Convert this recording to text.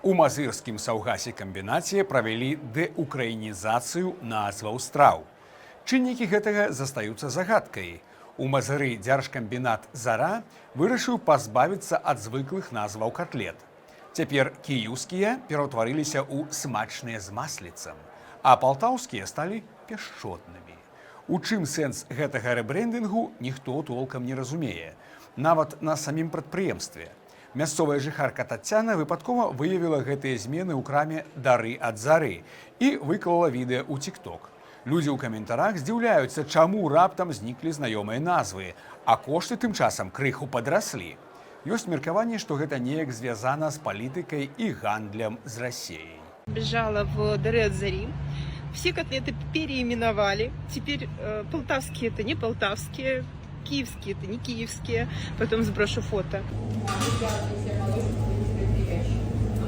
У мазырскім саўгасікамбінаце правялі дэўкраінізацыю назваў страў. Чыннікі гэтага застаюцца загадкай. У Мазыры дзяржкамбінат «Зара» вырашыў пазбавіцца ад звыклых назваў котлет. Цяпер кіеўскія пераўтварыліся ў смачныя з масліцам, а палтаўскія сталі пяшчотнымі. У чым сэнс гэтага рэбрэндынгу, ніхто толкам не разумее, нават на самім прадпрыемстве. Мясцовая жыхарка Таццяна выпадкова выявіла гэтыя змены ў краме «Дары ад Зары» і выклала відэа ў TikTok. Людзі ў каментарах здзіўляюцца, чаму раптам зніклі знаёмыя назвы, а кошты тым часам крыху падраслі. Ёсць меркаванне, што гэта неяк звязана з палітыкай і гандлем з Расіяй. Бежала в Дары от Зари. Все котлеты переименовали. Теперь полтавские это не полтавские, киевские это не киевские. Потом сброшу фото.